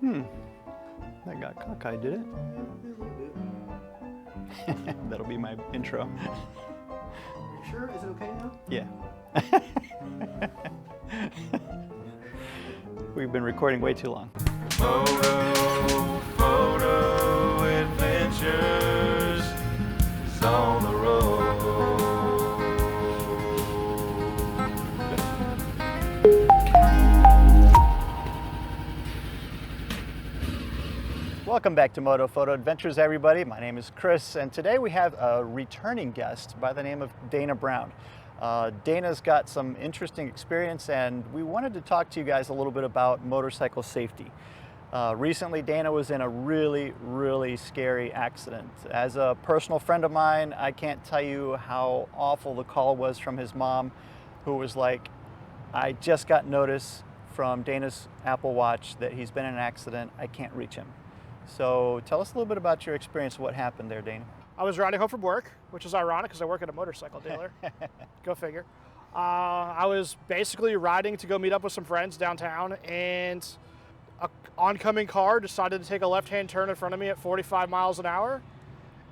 That got cockeyed, did it? That'll be my intro. You sure? Is it okay now? Yeah. We've been recording way too long. Photo adventures is on the road. Welcome back to Moto Photo Adventures, everybody. My name is Chris, and today we have a returning guest by the name of Dana Brown. Dana's got some interesting experience, and we wanted to talk to you guys a little bit about motorcycle safety. Recently, Dana was in a really scary accident. As a personal friend of mine, I can't tell you how awful the call was from his mom, who was like, I just got notice from Dana's Apple Watch that he's been in an accident. I can't reach him. So tell us a little bit about your experience of what happened there, Dana. I was riding home from work, which is ironic because I work at a motorcycle dealer. Go figure. I was basically riding to go meet up with some friends downtown, and an oncoming car decided to take a left-hand turn in front of me at 45 miles an hour,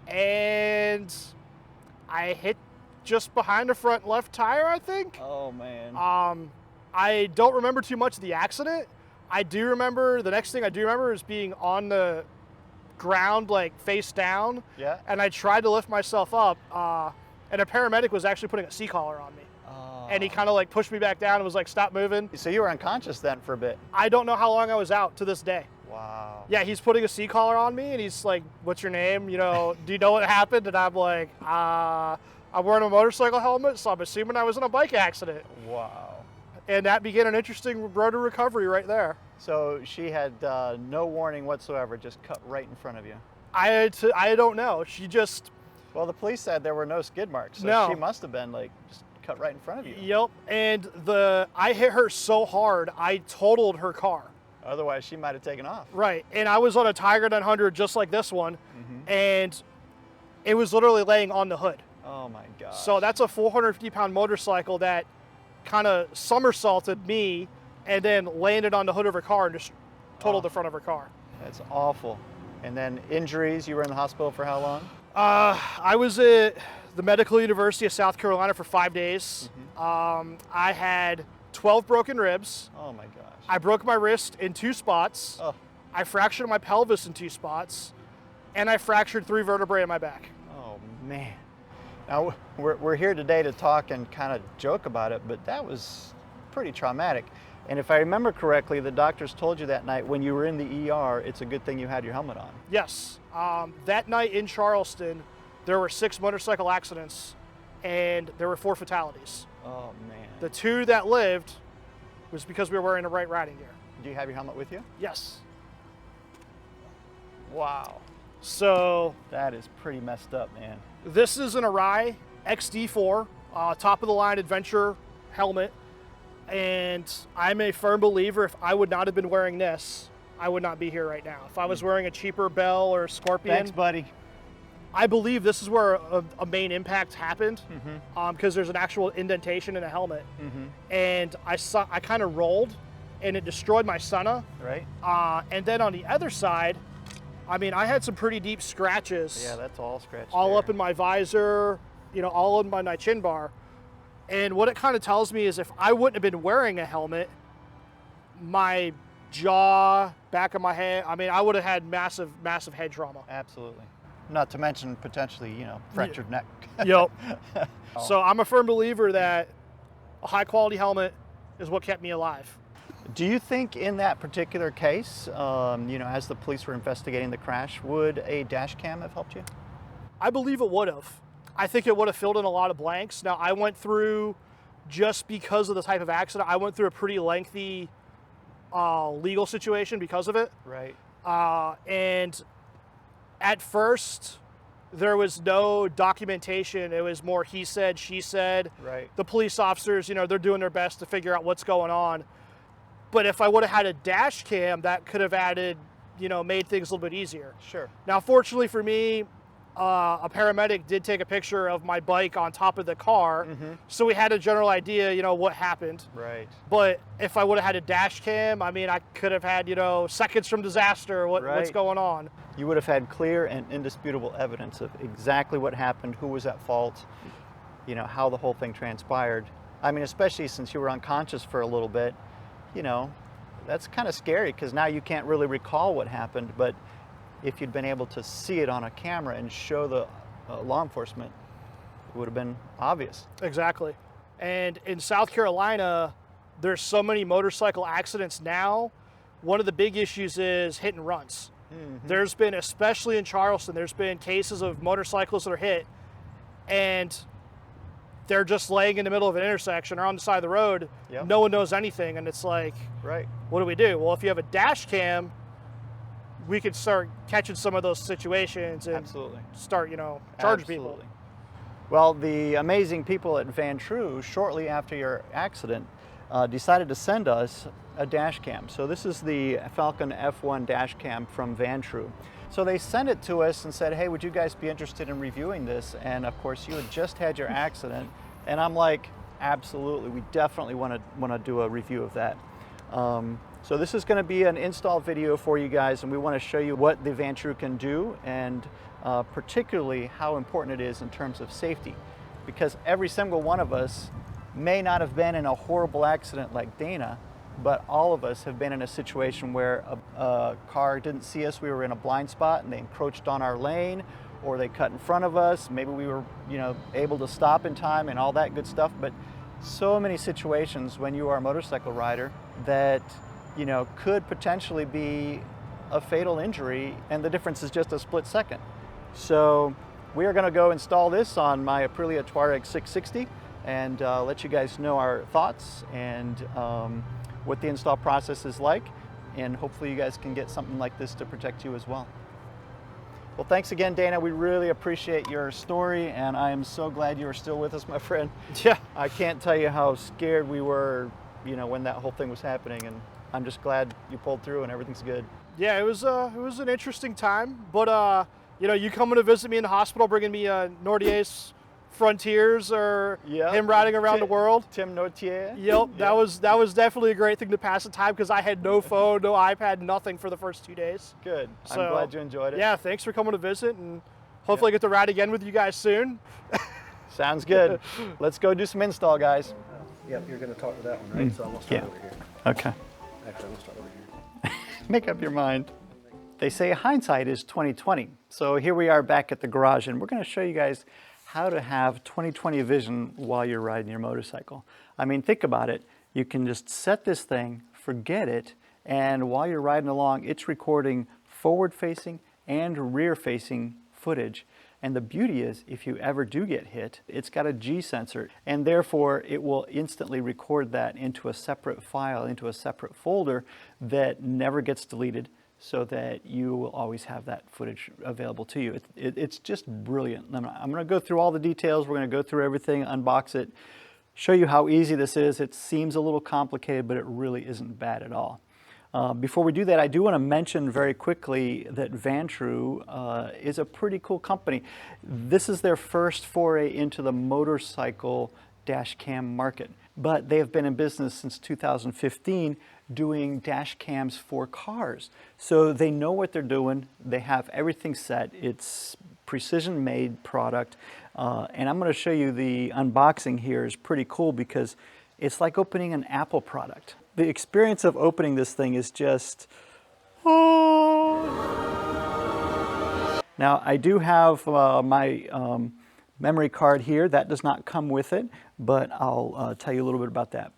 and I hit just behind the front left tire, I think. Oh, man. I don't remember too much of the accident. I do remember, the next thing I do remember is being on the ground, like face down. Yeah. And I tried to lift myself up, and a paramedic was actually putting a C-collar on me. Oh. And he kind of like pushed me back down and was like, stop moving. So you were unconscious then for a bit? I don't know how long I was out to this day. Wow. Yeah, he's putting a C-collar on me, and he's like, what's your name? You know, do you know what happened? And I'm like, I'm wearing a motorcycle helmet, so I'm assuming I was in a bike accident. Wow. And that began an interesting road to recovery right there. So she had no warning whatsoever, just cut right in front of you? I don't know. She just... Well, the police said there were no skid marks, so No. she must have been like just cut right in front of you. Yep. And I hit her so hard, I totaled her car. Otherwise, she might have taken off. Right. And I was on a Tiger 900 just like this one, and it was literally laying on the hood. Oh my God. So that's a 450-pound motorcycle that kind of somersaulted me and then landed on the hood of her car and just totaled the front of her car. That's awful. And then injuries, you were in the hospital for how long? I was at the Medical University of South Carolina for 5 days. I had 12 broken ribs. Oh my gosh. I broke my wrist in 2 spots. Oh. I fractured my pelvis in 2 spots. And I fractured 3 vertebrae in my back. Oh man. Now, we're here today to talk and kind of joke about it, but that was pretty traumatic. And if I remember correctly, the doctors told you that night when you were in the ER, it's a good thing you had your helmet on. Yes. That night in Charleston, there were 6 motorcycle accidents, and there were 4 fatalities. Oh man. The 2 that lived was because we were wearing the right riding gear. Do you have your helmet with you? Yes. Wow. So That is pretty messed up, man. this is an Arai XD4, top of the line adventure helmet. And I'm a firm believer if I would not have been wearing this, I would not be here right now. If I was wearing a cheaper Bell or Scorpion. Thanks, buddy. I believe this is where a main impact happened, because there's an actual indentation in the helmet. And I kind of rolled, and it destroyed my Senna. Right? And then on the other side, I mean, I had some pretty deep scratches. Yeah, that's all scratched. all there. up in my visor, you know, all in my chin bar. And what it kind of tells me is if I wouldn't have been wearing a helmet, my jaw, back of my head, I mean, I would have had massive head trauma. Absolutely. Not to mention potentially, you know, fractured neck. Yep. So I'm a firm believer that a high quality helmet is what kept me alive. Do you think in that particular case, you know, as the police were investigating the crash, would a dash cam have helped you? I believe it would have. I think it would have filled in a lot of blanks. Now, I went through, just because of the type of accident, I went through a pretty lengthy legal situation because of it. Right. And at first, there was no documentation. It was more he said, she said. Right. The police officers, you know, they're doing their best to figure out what's going on. But if I would have had a dash cam, that could have added, you know, made things a little bit easier. Sure. Now, fortunately for me, a paramedic did take a picture of my bike on top of the car, so we had a general idea, you know, what happened. Right. But if I would have had a dash cam, I mean, I could have had, you know, seconds from disaster, what's Right. going on. You would have had clear and indisputable evidence of exactly what happened, who was at fault, you know, how the whole thing transpired. I mean, especially since you were unconscious for a little bit, you know, that's kind of scary because now you can't really recall what happened, but if you'd been able to see it on a camera and show the law enforcement, it would have been obvious. Exactly. And in South Carolina, there's so many motorcycle accidents now. One of the big issues is hit and runs. There's been, especially in Charleston, there's been cases of motorcyclists that are hit and they're just laying in the middle of an intersection or on the side of the road. Yep. No one knows anything, and it's like, Right. what do we do? Well, if you have a dash cam, we could start catching some of those situations and Absolutely. start, you know, charging Absolutely. people. Well, the amazing people at Vantrue, shortly after your accident, decided to send us a dash cam. So this is the Falcon F1 Dashcam from Vantrue. So they sent it to us and said, hey, would you guys be interested in reviewing this? And of course, you had just had your accident. And I'm like, absolutely, we definitely want to do a review of that. So this is going to be an install video for you guys, and we want to show you what the Vantrue can do, and particularly how important it is in terms of safety. Because every single one of us may not have been in a horrible accident like Dana, but all of us have been in a situation where a car didn't see us, we were in a blind spot and they encroached on our lane, or they cut in front of us, maybe we were, you know, able to stop in time and all that good stuff. But so many situations when you are a motorcycle rider that, you know, could potentially be a fatal injury, and the difference is just a split second. So we are going to go install this on my Aprilia Tuareg 660 and let you guys know our thoughts and what the install process is like, and hopefully you guys can get something like this to protect you as well. Well, thanks again, Dana. We really appreciate your story, and I am so glad you are still with us, my friend. Yeah. I can't tell you how scared we were, you know, when that whole thing was happening, and I'm just glad you pulled through and everything's good. Yeah, it was an interesting time, but you know, you coming to visit me in the hospital, bringing me Nordier's Frontiers, or Yep. him riding around the world. Tim Nortier. Yep, that was definitely a great thing to pass the time, because I had no phone, no iPad, nothing for the first 2 days. Good. So, I'm glad you enjoyed it. Yeah, thanks for coming to visit, and hopefully I get to ride again with you guys soon. Sounds good. Let's go do some install, guys. Yep, you're going to talk to that one, right? So I'm going to start Yeah. over here. Okay. Actually, I'm going to start over here. Make up your mind. They say hindsight is 20/20. So here we are back at the garage, and we're going to show you guys how to have 20/20 vision while you're riding your motorcycle. I mean, think about it. You can just set this thing, forget it, and while you're riding along, it's recording forward-facing and rear-facing footage. And the beauty is, if you ever do get hit, it's got a G sensor, and therefore it will instantly record that into a separate file, into a separate folder that never gets deleted, so that you will always have that footage available to you. It's just brilliant. I'm going to go through all the details. We're going to go through everything, unbox it, show you how easy this is. It seems a little complicated, but it really isn't bad at all. Before we do that, I do want to mention very quickly that Vantrue is a pretty cool company. This is their first foray into the motorcycle dash cam market, but they have been in business since 2015 doing dash cams for cars. So they know what they're doing. They have everything set. It's precision made product. And I'm going to show you the unboxing here is pretty cool because it's like opening an Apple product. The experience of opening this thing is just, oh. Now I do have my memory card here. That does not come with it, but I'll tell you a little bit about that.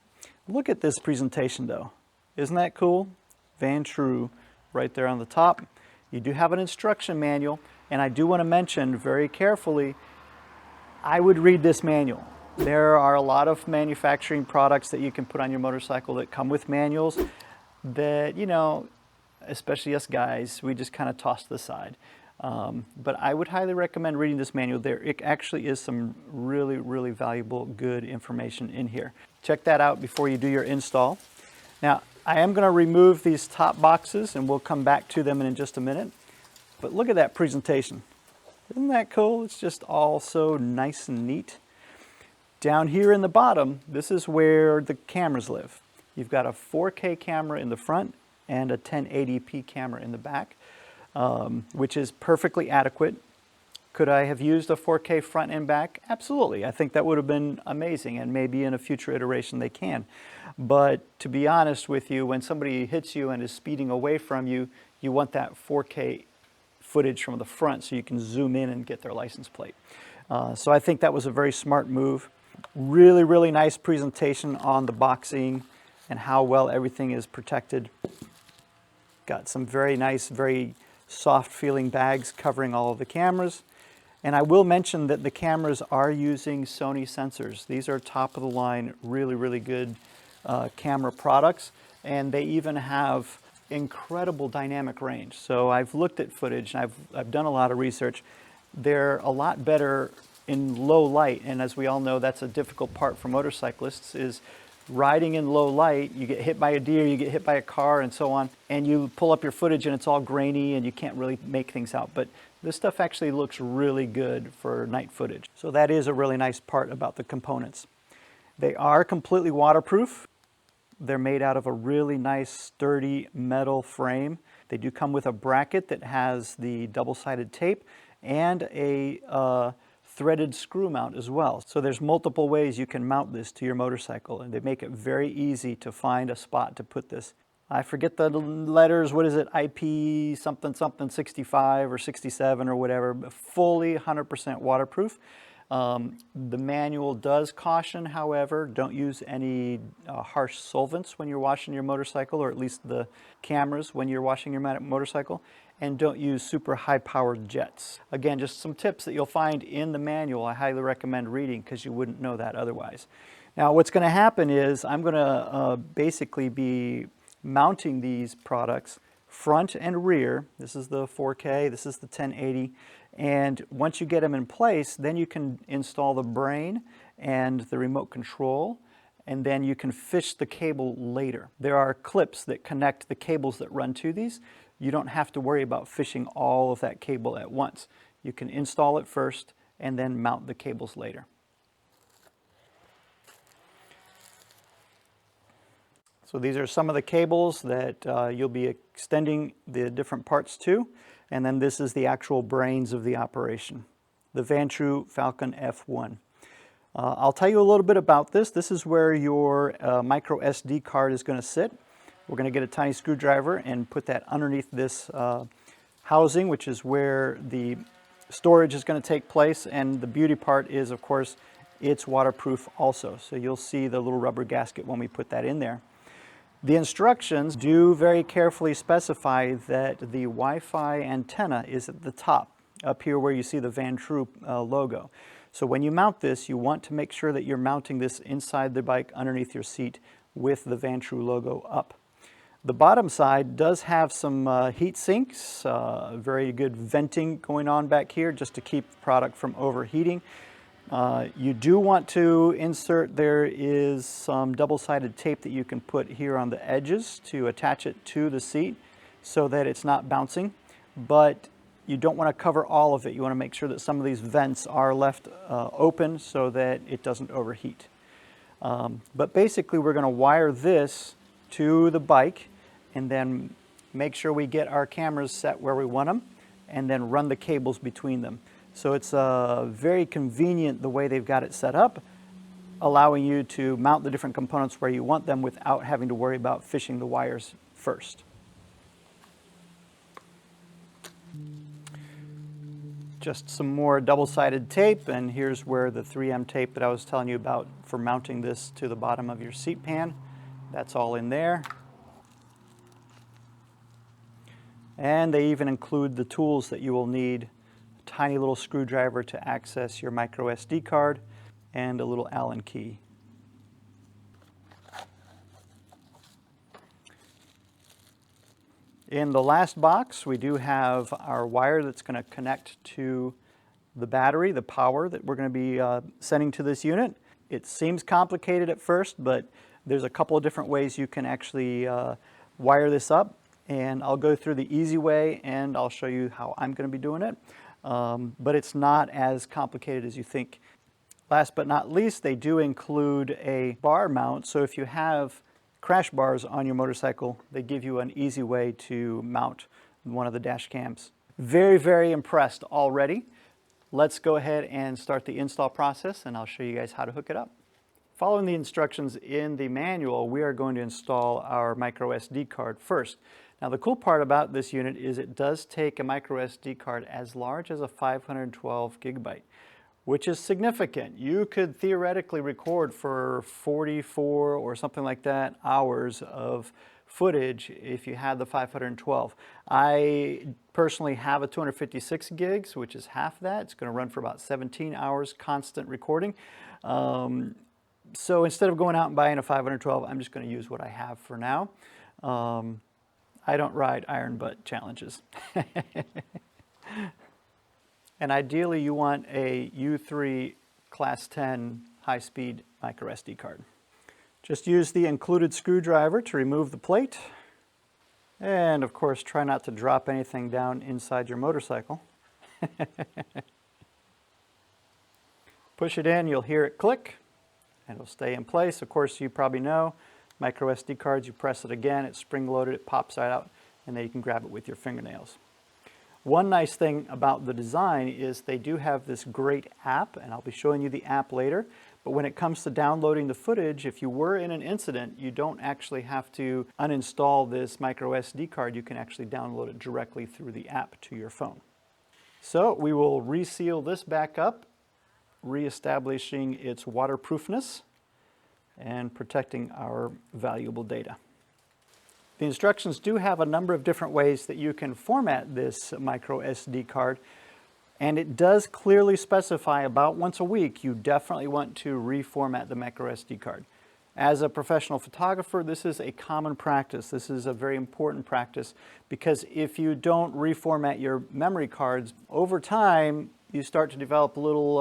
Look at this presentation though. Isn't that cool? Vantrue right there on the top. You do have an instruction manual, and I do want to mention very carefully, I would read this manual. There are a lot of manufacturing products that you can put on your motorcycle that come with manuals that, you know, especially us guys, we just kind of toss to the side. But I would highly recommend reading this manual. There it actually is some really, really valuable, good information in here. Check that out before you do your install. Now, I am going to remove these top boxes, and we'll come back to them in just a minute. But look at that presentation. Isn't that cool? It's just all so nice and neat. Down here in the bottom, this is where the cameras live. You've got a 4K camera in the front and a 1080p camera in the back, which is perfectly adequate. Could I have used a 4K front and back? Absolutely. I think that would have been amazing, and maybe in a future iteration they can. But to be honest with you, when somebody hits you and is speeding away from you, you want that 4K footage from the front so you can zoom in and get their license plate. So I think that was a very smart move. Really, really nice presentation on the boxing and how well everything is protected. Got some very nice, very soft feeling bags covering all of the cameras. And I will mention that the cameras are using Sony sensors. These are top of the line, really, really good camera products. And they even have incredible dynamic range. So I've looked at footage, and I've done a lot of research. They're a lot better in low light, and as we all know, that's a difficult part for motorcyclists, is riding in low light. You get hit by a deer, you get hit by a car, and so on, and you pull up your footage and it's all grainy and you can't really make things out. But this stuff actually looks really good for night footage. So that is a really nice part about the components. They are completely waterproof. They're made out of a really nice sturdy metal frame. They do come with a bracket that has the double-sided tape and a threaded screw mount as well. So there's multiple ways you can mount this to your motorcycle, and they make it very easy to find a spot to put this. I forget the letters, what is it, IP something something 65 or 67 or whatever, but fully 100% waterproof. The manual does caution, however, don't use any harsh solvents when you're washing your motorcycle, or at least the cameras when you're washing your motorcycle, and don't use super high-powered jets. Again, just some tips that you'll find in the manual. I highly recommend reading because you wouldn't know that otherwise. Now, what's going to happen is I'm going to basically be mounting these products front and rear. This is the 4K, this is the 1080. And once you get them in place, then you can install the brain and the remote control, and then you can fish the cable later. There are clips that connect the cables that run to these. You don't have to worry about fishing all of that cable at once. You can install it first and then mount the cables later. So these are some of the cables that you'll be extending the different parts to. And then this is the actual brains of the operation, the Vantrue Falcon F1. I'll tell you a little bit about this. This is where your micro SD card is going to sit. We're going to get a tiny screwdriver and put that underneath this housing, which is where the storage is going to take place. And the beauty part is, of course, it's waterproof also. So you'll see the little rubber gasket when we put that in there. The instructions do very carefully specify that the Wi-Fi antenna is at the top, up here where you see the Vantrue logo. So when you mount this, you want to make sure that you're mounting this inside the bike underneath your seat with the Vantrue logo up. The bottom side does have some heat sinks, very good venting going on back here just to keep the product from overheating. You do want to insert, there is some double-sided tape that you can put here on the edges to attach it to the seat so that it's not bouncing, but you don't want to cover all of it. You want to make sure that some of these vents are left open so that it doesn't overheat. But basically we're going to wire this to the bike and then make sure we get our cameras set where we want them and then run the cables between them. So it's very convenient the way they've got it set up, allowing you to mount the different components where you want them without having to worry about fishing the wires first. Just some more double-sided tape, and here's where the 3M tape that I was telling you about for mounting this to the bottom of your seat pan, that's all in there. And they even include the tools that you will need: tiny little screwdriver to access your micro SD card and a little Allen key. In the last box, we do have our wire that's going to connect to the battery, the power that we're going to be sending to this unit. It seems complicated at first, but there's a couple of different ways you can actually wire this up, and I'll go through the easy way and I'll show you how I'm going to be doing it. but it's not as complicated as you think. Last but not least, they do include a bar mount, so if you have crash bars on your motorcycle, they give you an easy way to mount one of the dash cams. Very, very impressed already. Let's go ahead and start the install process, and I'll show you guys how to hook it up. Following the instructions in the manual, we are going to install our micro SD card first. Now the cool part about this unit is it does take a micro SD card as large as a 512 gigabyte, which is significant. You could theoretically record for 44 or something like that hours of footage if you had the 512. I personally have a 256 gigs, which is half that. It's going to run for about 17 hours constant recording. So instead of going out and buying a 512, I'm just going to use what I have for now. I don't ride iron butt challenges. And ideally you want a U3 Class 10 high-speed micro SD card. Just use the included screwdriver to remove the plate. And of course, try not to drop anything down inside your motorcycle. Push it in, you'll hear it click, and it'll stay in place. Of course, you probably know, micro SD cards, you press it again, it's spring-loaded, it pops right out, and then you can grab it with your fingernails. One nice thing about the design is they do have this great app, and I'll be showing you the app later. But when it comes to downloading the footage, if you were in an incident, you don't actually have to uninstall this micro SD card. You can actually download it directly through the app to your phone. So we will reseal this back up, reestablishing its waterproofness and protecting our valuable data. The instructions do have a number of different ways that you can format this micro SD card, and it does clearly specify about once a week you definitely want to reformat the micro SD card. As a professional photographer, this is a common practice. This is a very important practice because if you don't reformat your memory cards, over time you start to develop little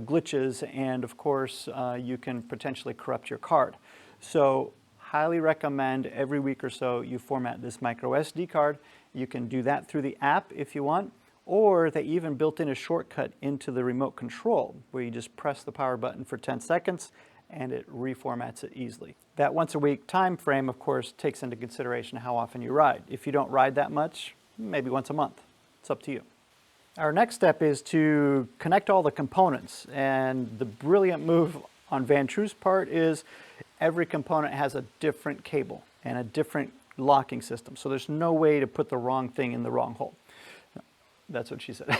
glitches, and of course you can potentially corrupt your card. So highly recommend every week or so you format this micro SD card. You can do that through the app if you want, or they even built in a shortcut into the remote control where you just press the power button for 10 seconds and it reformats it easily. That once a week time frame, of course, takes into consideration how often you ride. If you don't ride that much, maybe once a month. It's up to you. Our next step is to connect all the components, and the brilliant move on Vantrue's part is every component has a different cable and a different locking system, so there's no way to put the wrong thing in the wrong hole. That's what she said.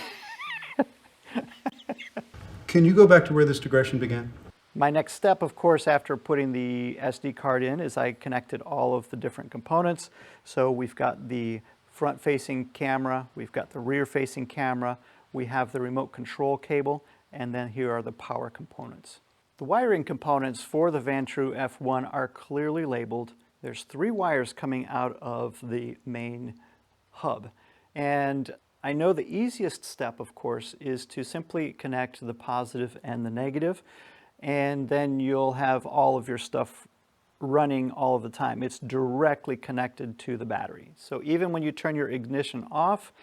Can you go back to where this digression began? My next step, of course, after putting the SD card in, is I connected all of the different components. So we've got the front-facing camera, we've got the rear-facing camera, we have the remote control cable, and then here are the power components. The wiring components for the Vantrue F1 are clearly labeled. There's 3 wires coming out of the main hub. And I know the easiest step, of course, is to simply connect the positive and the negative, and then you'll have all of your stuff running all of the time. It's directly connected to the battery. So even when you turn your ignition off,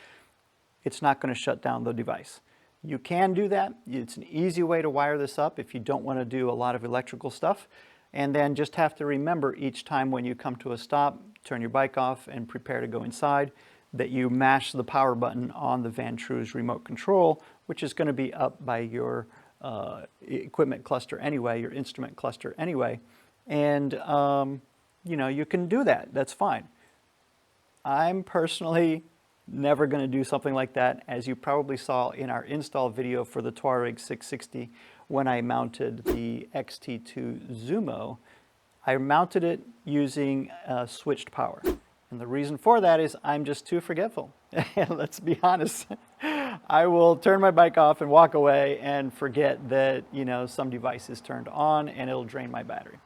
it's not going to shut down the device. You can do that. It's an easy way to wire this up if you don't want to do a lot of electrical stuff. And then just have to remember each time when you come to a stop, turn your bike off and prepare to go inside, that you mash the power button on the Vantrue's remote control, which is going to be up by your equipment cluster anyway, your instrument cluster anyway. And, you know, you can do that. That's fine. I'm personally never going to do something like that, as you probably saw in our install video for the Touareg 660 when I mounted the XT2 Zumo. I mounted it using switched power. And the reason for that is I'm just too forgetful. Let's be honest. I will turn my bike off and walk away and forget that, you know, some device is turned on and it'll drain my battery.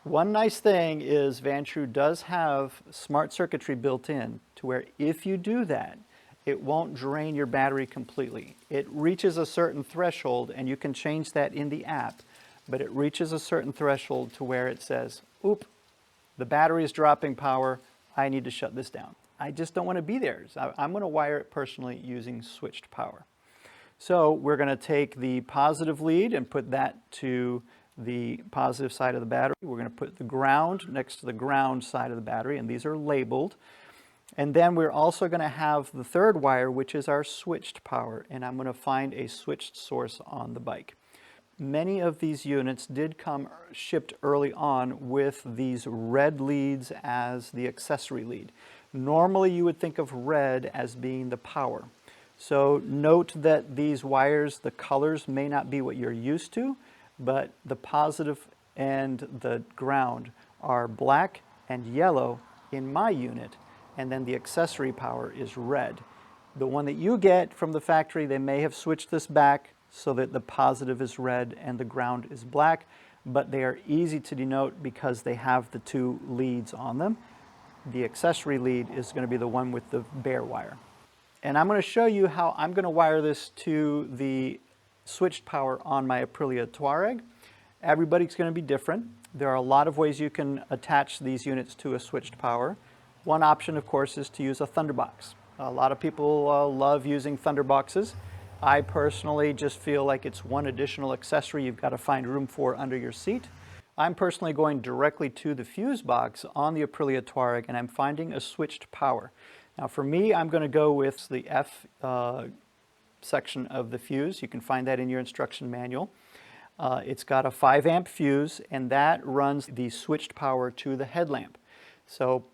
One nice thing is Vantrue does have smart circuitry built in to where if you do that, it won't drain your battery completely. It reaches a certain threshold, and you can change that in the app, but it reaches a certain threshold to where it says, oop, the battery is dropping power, I need to shut this down. I just don't want to be there. So I'm going to wire it personally using switched power. So we're going to take the positive lead and put that to the positive side of the battery. We're going to put the ground next to the ground side of the battery, and these are labeled. And then we're also going to have the third wire, which is our switched power, and I'm going to find a switched source on the bike. Many of these units did come shipped early on with these red leads as the accessory lead. Normally you would think of red as being the power. So note that these wires, the colors may not be what you're used to, but the positive and the ground are black and yellow in my unit, and then the accessory power is red. The one that you get from the factory, they may have switched this back so that the positive is red and the ground is black, but they are easy to denote because they have the two leads on them. The accessory lead is going to be the one with the bare wire. And I'm going to show you how I'm going to wire this to the switched power on my Aprilia Touareg. Everybody's going to be different. There are a lot of ways you can attach these units to a switched power. One option, of course, is to use a Thunderbox. A lot of people love using Thunderboxes. I personally just feel like it's one additional accessory you've got to find room for under your seat. I'm personally going directly to the fuse box on the Aprilia Touareg, and I'm finding a switched power. Now for me, I'm going to go with the F section of the fuse. You can find that in your instruction manual. It's got a 5 amp fuse, and that runs the switched power to the headlamp. So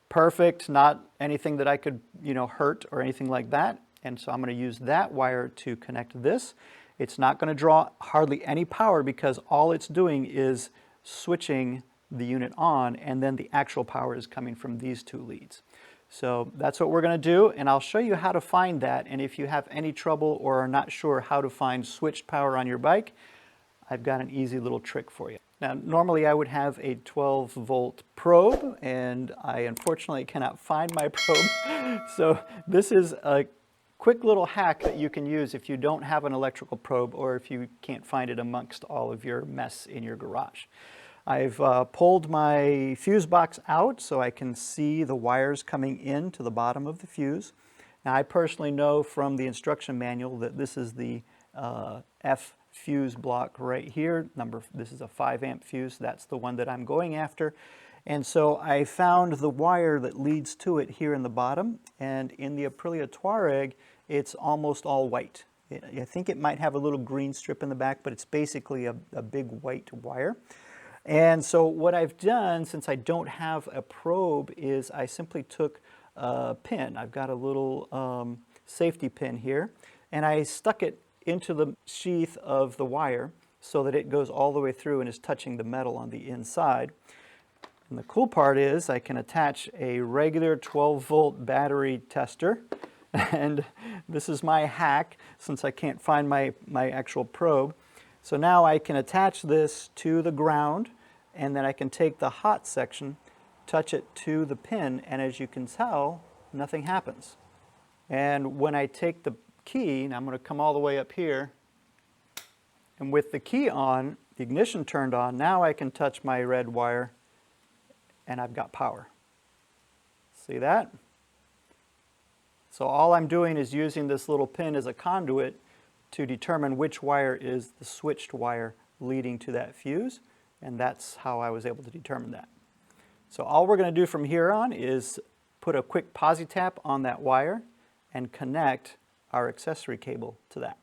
perfect, not anything that I could, hurt or anything like that. And so I'm going to use that wire to connect this. It's not going to draw hardly any power because all it's doing is switching the unit on, and then the actual power is coming from these two leads. So that's what we're going to do, and I'll show you how to find that. And if you have any trouble or are not sure how to find switched power on your bike, I've got an easy little trick for you. Now, normally I would have a 12-volt probe, and I unfortunately cannot find my probe. So this is a quick little hack that you can use if you don't have an electrical probe or if you can't find it amongst all of your mess in your garage. I've pulled my fuse box out so I can see the wires coming in to the bottom of the fuse. Now I personally know from the instruction manual that this is the F fuse block right here. This is a 5 amp fuse. That's the one that I'm going after. And so I found the wire that leads to it here in the bottom, and in the Aprilia Touareg, it's almost all white. I think it might have a little green strip in the back, but it's basically a big white wire. And so what I've done, since I don't have a probe, is I simply took a pin. I've got a little safety pin here, and I stuck it into the sheath of the wire so that it goes all the way through and is touching the metal on the inside. And the cool part is I can attach a regular 12-volt battery tester, and this is my hack since I can't find my actual probe. So now I can attach this to the ground, and then I can take the hot section, touch it to the pin, and as you can tell, nothing happens. And when I take the key, and I'm going to come all the way up here, and with the key on, the ignition turned on, now I can touch my red wire and I've got power. See that? So all I'm doing is using this little pin as a conduit to determine which wire is the switched wire leading to that fuse, and that's how I was able to determine that. So all we're going to do from here on is put a quick posi tap on that wire and connect our accessory cable to that.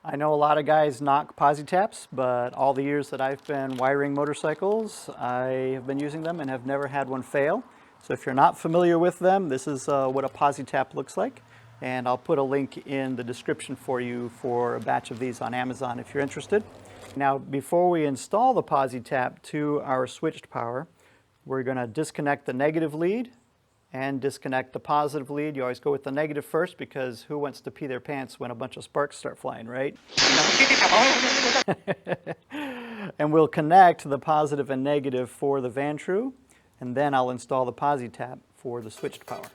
I know a lot of guys knock posi taps, but all the years that I've been wiring motorcycles, I have been using them and have never had one fail. So if you're not familiar with them, this is what a posi tap looks like. And I'll put a link in the description for you for a batch of these on Amazon if you're interested. Now, before we install the posi tap to our switched power, we're going to disconnect the negative lead and disconnect the positive lead. You always go with the negative first because who wants to pee their pants when a bunch of sparks start flying, right? And we'll connect the positive and negative for the Vantrue, and then I'll install the posi tap for the switched power.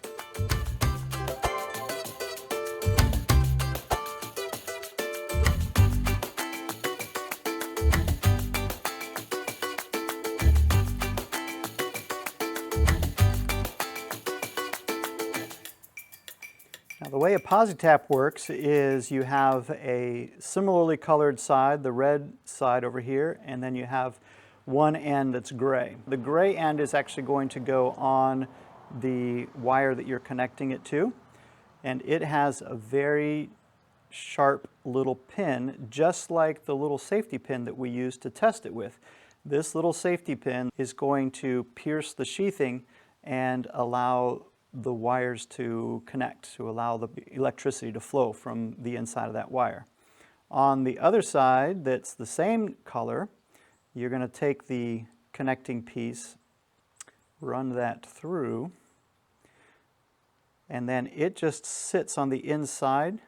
Now, the way a PosiTap works is you have a similarly colored side, the red side over here, and then you have one end that's gray. The gray end is actually going to go on the wire that you're connecting it to, and it has a very sharp little pin, just like the little safety pin that we use to test it with. This little safety pin is going to pierce the sheathing and allow the wires to connect, to allow the electricity to flow from the inside of that wire. On the other side, that's the same color, you're going to take the connecting piece, run that through, and then it just sits on the inside.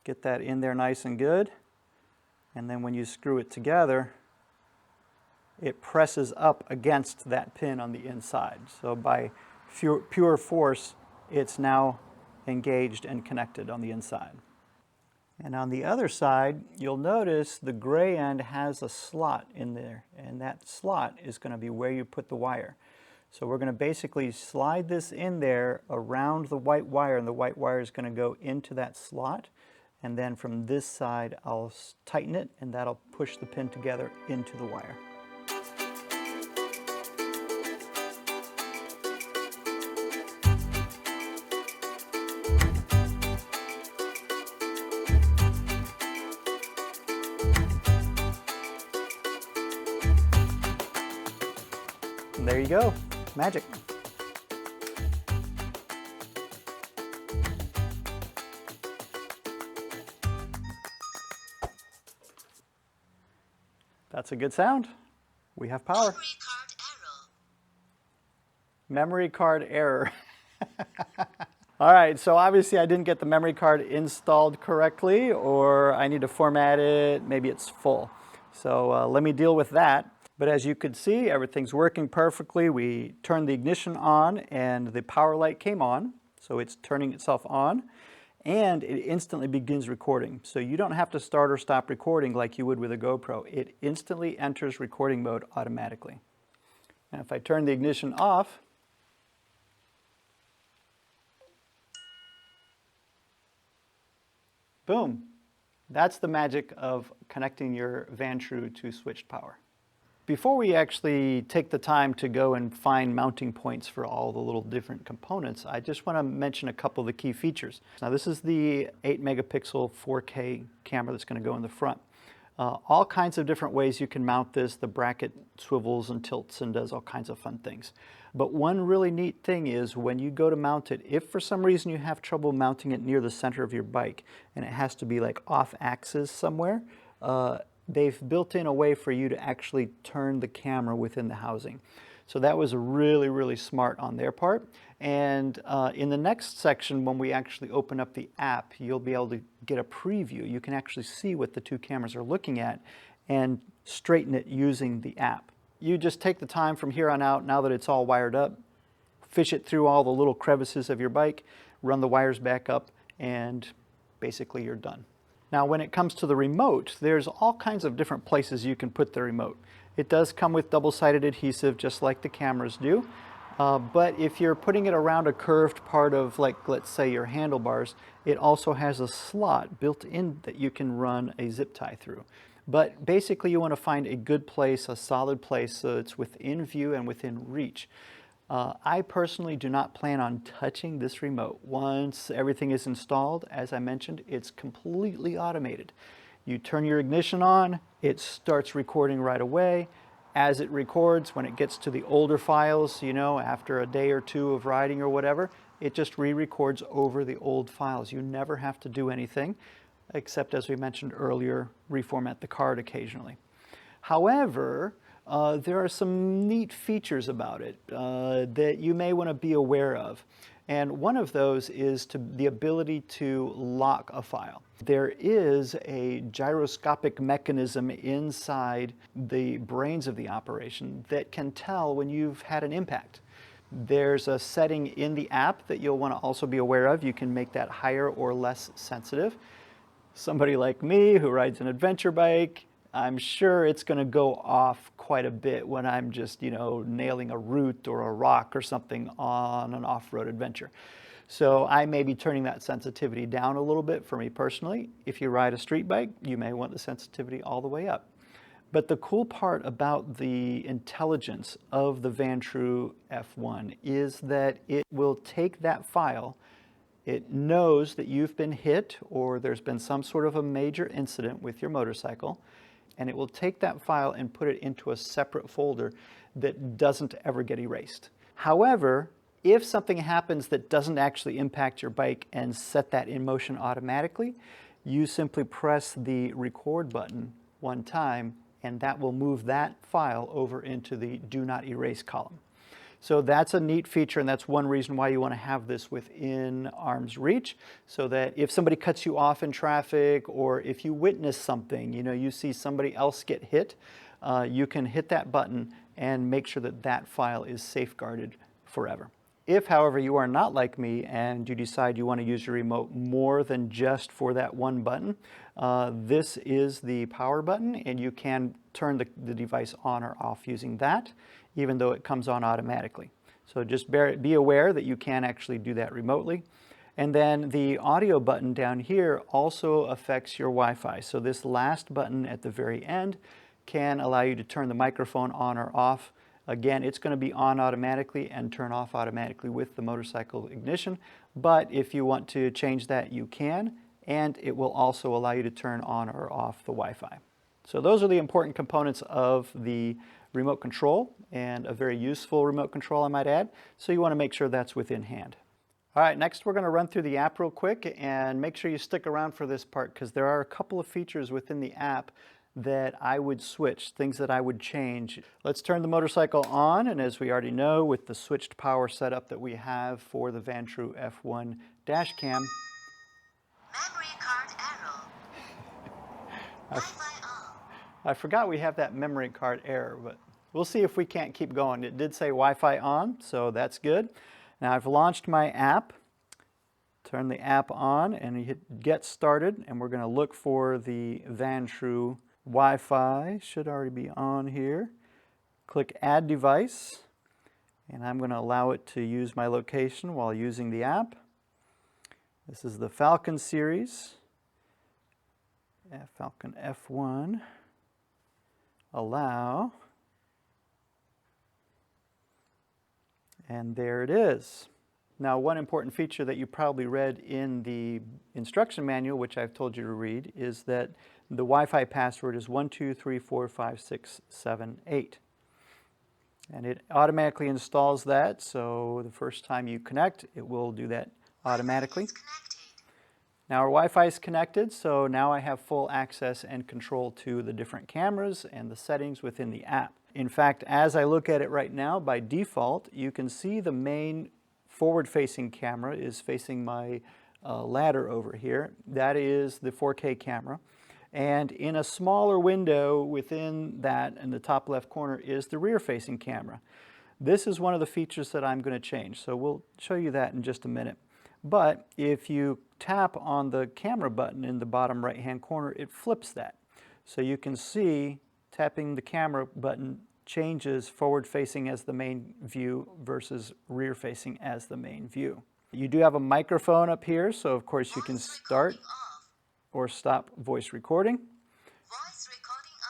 Get that in there nice and good, and then when you screw it together, it presses up against that pin on the inside. So by pure force, it's now engaged and connected on the inside. And on the other side, you'll notice the gray end has a slot in there, and that slot is going to be where you put the wire. So we're going to basically slide this in there around the white wire, and the white wire is going to go into that slot. And then from this side, I'll tighten it, and that'll push the pin together into the wire. And there you go, magic. That's a good sound. We have power. Memory card error. All right, so obviously I didn't get the memory card installed correctly, or I need to format it, maybe it's full. So let me deal with that. But as you could see, everything's working perfectly. We turned the ignition on and the power light came on. So it's turning itself on and it instantly begins recording. So you don't have to start or stop recording like you would with a GoPro. It instantly enters recording mode automatically. And if I turn the ignition off, boom. That's the magic of connecting your Vantrue to switched power. Before we actually take the time to go and find mounting points for all the little different components, I just want to mention a couple of the key features. Now this is the 8 megapixel 4K camera that's going to go in the front. All kinds of different ways you can mount this. The bracket swivels and tilts and does all kinds of fun things. But one really neat thing is when you go to mount it, if for some reason you have trouble mounting it near the center of your bike and it has to be like off axis somewhere, they've built in a way for you to actually turn the camera within the housing. So that was really, really smart on their part. And in the next section, when we actually open up the app, you'll be able to get a preview. You can actually see what the two cameras are looking at and straighten it using the app. You just take the time from here on out, now that it's all wired up, fish it through all the little crevices of your bike, run the wires back up, and basically you're done. Now when it comes to the remote, there's all kinds of different places you can put the remote. It does come with double-sided adhesive just like the cameras do, but if you're putting it around a curved part of, like, let's say your handlebars, it also has a slot built in that you can run a zip tie through. But basically you want to find a good place, a solid place, so it's within view and within reach. I personally do not plan on touching this remote. Once everything is installed, as I mentioned, it's completely automated. You turn your ignition on, it starts recording right away. As it records, when it gets to the older files, you know, after a day or two of riding or whatever, it just re-records over the old files. You never have to do anything, except, as we mentioned earlier, reformat the card occasionally. However, there are some neat features about it that you may want to be aware of. And one of those is the ability to lock a file. There is a gyroscopic mechanism inside the brains of the operation that can tell when you've had an impact. There's a setting in the app that you'll want to also be aware of. You can make that higher or less sensitive. Somebody like me who rides an adventure bike, I'm sure it's going to go off quite a bit when I'm just, you know, nailing a root or a rock or something on an off-road adventure. So I may be turning that sensitivity down a little bit for me personally. If you ride a street bike, you may want the sensitivity all the way up. But the cool part about the intelligence of the Vantrue F1 is that it will take that file. It knows that you've been hit or there's been some sort of a major incident with your motorcycle, and it will take that file and put it into a separate folder that doesn't ever get erased. However, if something happens that doesn't actually impact your bike and set that in motion automatically, you simply press the record button one time and that will move that file over into the do not erase column. So that's a neat feature, and that's one reason why you want to have this within arm's reach, so that if somebody cuts you off in traffic or if you witness something, you see somebody else get hit, you can hit that button and make sure that that file is safeguarded forever. If, however, you are not like me and you decide you want to use your remote more than just for that one button, this is the power button, and you can turn the device on or off using that, even though it comes on automatically. So just be aware that you can actually do that remotely. And then the audio button down here also affects your Wi-Fi. So this last button at the very end can allow you to turn the microphone on or off. Again, it's going to be on automatically and turn off automatically with the motorcycle ignition, but if you want to change that, you can, and it will also allow you to turn on or off the Wi-Fi. So those are the important components of the remote control, and a very useful remote control, I might add, so you want to make sure that's within hand. All right, next we're going to run through the app real quick, and make sure you stick around for this part because there are a couple of features within the app that I would switch, things that I would change. Let's turn the motorcycle on, and as we already know, with the switched power setup that we have for the Vantrue F1 Dashcam, memory card error. Wi-Fi on. I forgot we have that memory card error, but we'll see if we can't keep going. It did say Wi-Fi on, so that's good. Now I've launched my app. Turn the app on and you hit get started, and we're going to look for the Vantrue Wi-Fi. Should already be on here. Click add device, and I'm going to allow it to use my location while using the app. This is the Falcon series, Falcon F1. Allow, and there it is. Now, one important feature that you probably read in the instruction manual, which I've told you to read, is that the Wi-Fi password is 1234567 and it automatically installs that, so the first time you connect it will do that automatically. Now our Wi-Fi is connected, so now I have full access and control to the different cameras and the settings within the app. In fact, as I look at it right now, by default you can see the main forward-facing camera is facing my ladder over here. That is the 4K camera. And in a smaller window within that, in the top left corner, is the rear-facing camera. This is one of the features that I'm going to change, so we'll show you that in just a minute. But if you tap on the camera button in the bottom right-hand corner, it flips that. So you can see tapping the camera button changes forward-facing as the main view versus rear-facing as the main view. You do have a microphone up here, so of course you can start or stop voice recording. Voice recording on.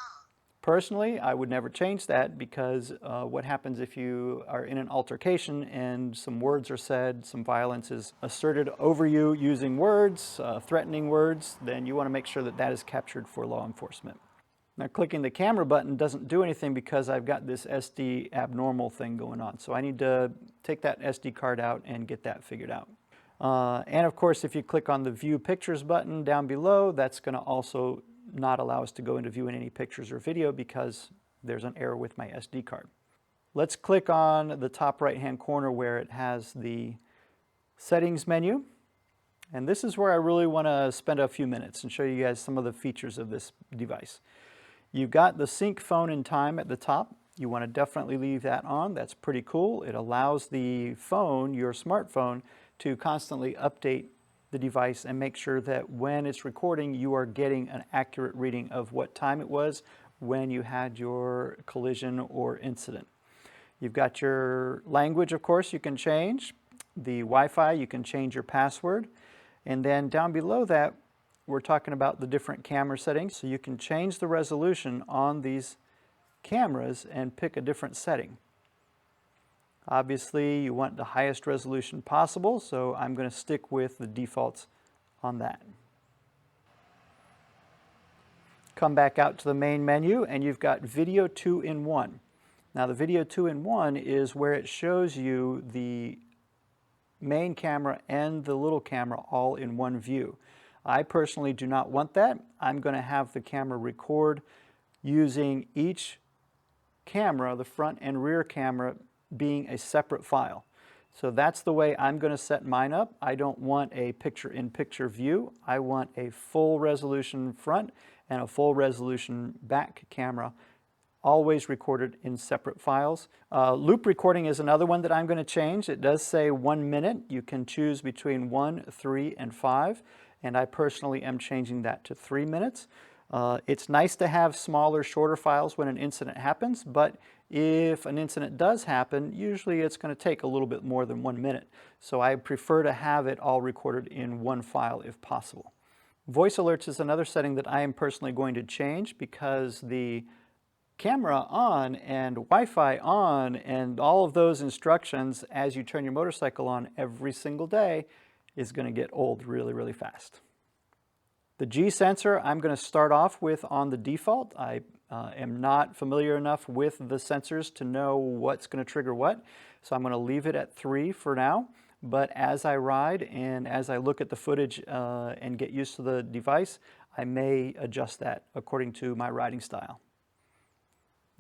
Personally, I would never change that because what happens if you are in an altercation and some words are said, some violence is asserted over you using words, threatening words, then you want to make sure that that is captured for law enforcement. Now clicking the camera button doesn't do anything because I've got this SD abnormal thing going on. So I need to take that SD card out and get that figured out. And of course, if you click on the View Pictures button down below, that's going to also not allow us to go into viewing any pictures or video because there's an error with my SD card. Let's click on the top right-hand corner where it has the Settings menu. And this is where I really want to spend a few minutes and show you guys some of the features of this device. You've got the Sync Phone and Time at the top. You want to definitely leave that on. That's pretty cool. It allows the phone, your smartphone, to constantly update the device and make sure that when it's recording, you are getting an accurate reading of what time it was when you had your collision or incident. You've got your language, of course, you can change. the Wi-Fi, you can change your password. And then down below that, we're talking about the different camera settings. So you can change the resolution on these cameras and pick a different setting. Obviously, you want the highest resolution possible, so I'm going to stick with the defaults on that. Come back out to the main menu and you've got Video 2-in-1. Now the Video 2-in-1 is where it shows you the main camera and the little camera all in one view. I personally do not want that. I'm going to have the camera record using each camera, the front and rear camera, being a separate file. So that's the way I'm going to set mine up. I don't want a picture-in-picture view. I want a full resolution front and a full resolution back camera, always recorded in separate files. Loop recording is another one that I'm going to change. It does say 1 minute. You can choose between 1, 3, and 5, and I personally am changing that to 3 minutes. It's nice to have smaller, shorter files when an incident happens, but if an incident does happen, usually it's going to take a little bit more than 1 minute. So I prefer to have it all recorded in one file if possible. Voice alerts is another setting that I am personally going to change because the camera on and Wi-Fi on and all of those instructions as you turn your motorcycle on every single day is going to get old really, really fast. The G sensor I'm going to start off with on the default. I am not familiar enough with the sensors to know what's going to trigger what, so I'm going to leave it at 3 for now. But as I ride and as I look at the footage and get used to the device, I may adjust that according to my riding style.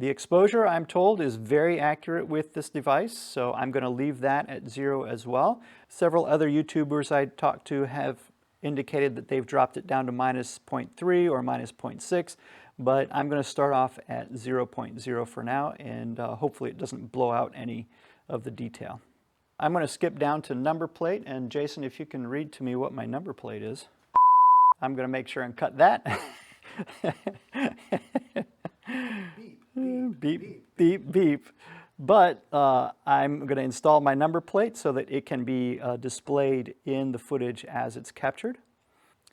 The exposure, I'm told, is very accurate with this device, so I'm going to leave that at 0 as well. Several other YouTubers I talked to have indicated that they've dropped it down to -0.3 or -0.6, but I'm going to start off at 0.0 for now, and hopefully it doesn't blow out any of the detail. I'm going to skip down to number plate, and Jason, if you can read to me what my number plate is. I'm going to make sure and cut that. Beep, beep, beep, beep. But I'm going to install my number plate so that it can be displayed in the footage as it's captured.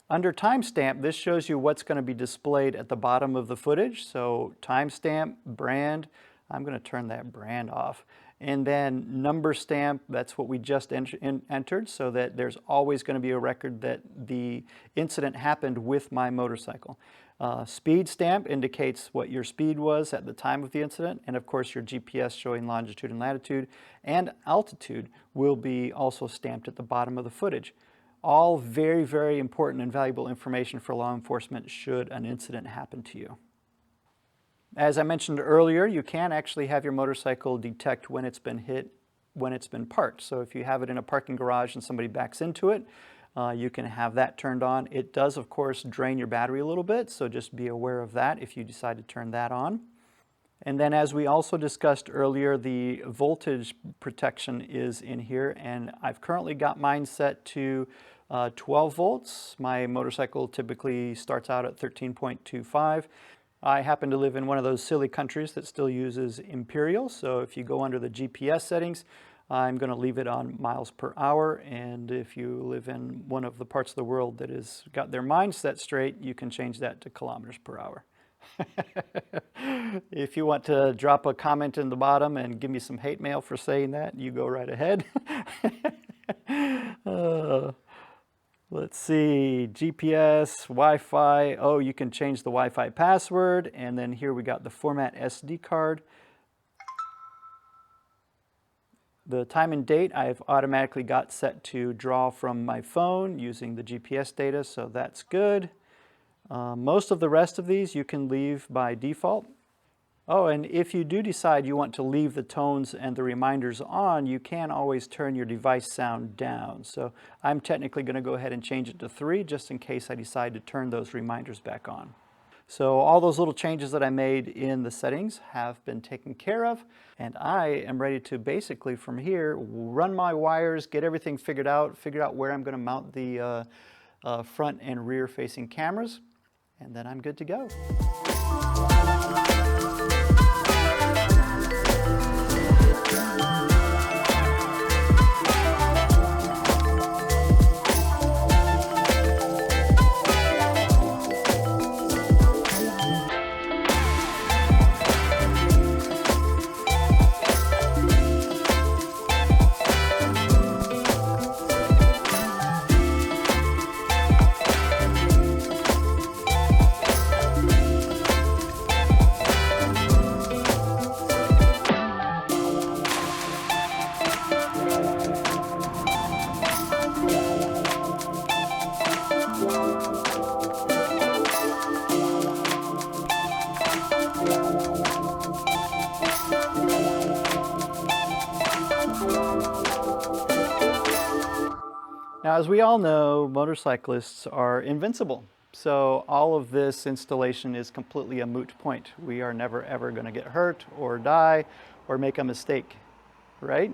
Under timestamp, this shows you what's going to be displayed at the bottom of the footage. So timestamp, brand, I'm going to turn that brand off. And then number stamp, that's what we just entered, so that there's always going to be a record that the incident happened with my motorcycle. Speed stamp indicates what your speed was at the time of the incident, and of course your GPS showing longitude and latitude, and altitude will be also stamped at the bottom of the footage. All very, very important and valuable information for law enforcement should an incident happen to you. As I mentioned earlier, you can actually have your motorcycle detect when it's been hit, when it's been parked. So if you have it in a parking garage and somebody backs into it, you can have that turned on. It does, of course, drain your battery a little bit, so just be aware of that if you decide to turn that on. And then as we also discussed earlier, the voltage protection is in here, and I've currently got mine set to 12 volts. My motorcycle typically starts out at 13.25. I happen to live in one of those silly countries that still uses imperial, so if you go under the GPS settings, I'm going to leave it on miles per hour, and if you live in one of the parts of the world that has got their mind set straight, you can change that to kilometers per hour. If you want to drop a comment in the bottom and give me some hate mail for saying that, you go right ahead. Let's see, GPS, Wi-Fi. Oh, you can change the Wi-Fi password, and then here we got the format SD card. The time and date I've automatically got set to draw from my phone using the GPS data, so that's good. Most of the rest of these you can leave by default. Oh, and if you do decide you want to leave the tones and the reminders on, you can always turn your device sound down. So I'm technically going to go ahead and change it to 3 just in case I decide to turn those reminders back on. So all those little changes that I made in the settings have been taken care of, and I am ready to basically from here run my wires, get everything figured out, figure out where I'm going to mount the front and rear facing cameras, and then I'm good to go. Now, as we all know, motorcyclists are invincible. So all of this installation is completely a moot point. We are never ever going to get hurt or die or make a mistake, right?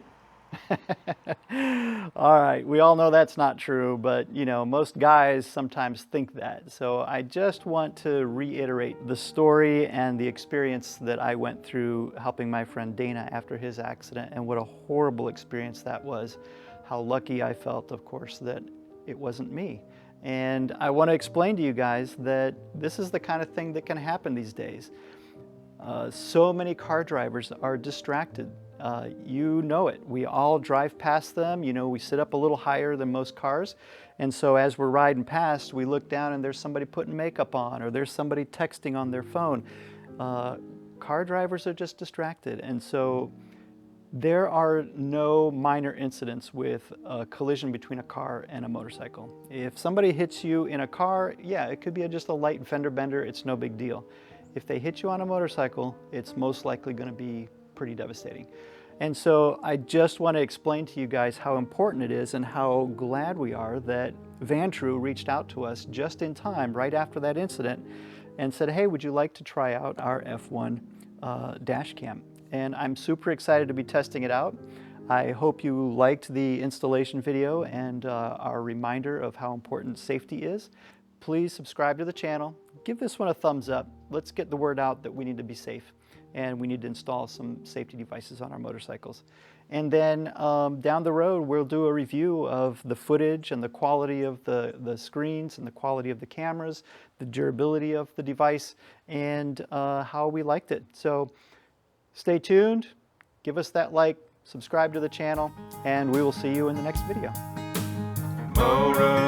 All right, we all know that's not true, but you know, most guys sometimes think that. So I just want to reiterate the story and the experience that I went through helping my friend Dana after his accident, and what a horrible experience that was. How lucky I felt, of course, that it wasn't me. And I want to explain to you guys that this is the kind of thing that can happen these days. So many car drivers are distracted. You know it. We all drive past them. You know, we sit up a little higher than most cars. And so as we're riding past, we look down and there's somebody putting makeup on, or there's somebody texting on their phone. Car drivers are just distracted. And so there are no minor incidents with a collision between a car and a motorcycle. If somebody hits you in a car, yeah, it could be just a light fender bender. It's no big deal. If they hit you on a motorcycle, it's most likely going to be pretty devastating. And so I just want to explain to you guys how important it is and how glad we are that Vantrue reached out to us just in time, right after that incident, and said, hey, would you like to try out our F1 Dashcam? And I'm super excited to be testing it out. I hope you liked the installation video and our reminder of how important safety is. Please subscribe to the channel. Give this one a thumbs up. Let's get the word out that we need to be safe and we need to install some safety devices on our motorcycles. And then down the road, we'll do a review of the footage and the quality of the screens and the quality of the cameras, the durability of the device, and how we liked it. So stay tuned, give us that like, subscribe to the channel, and we will see you in the next video. Motor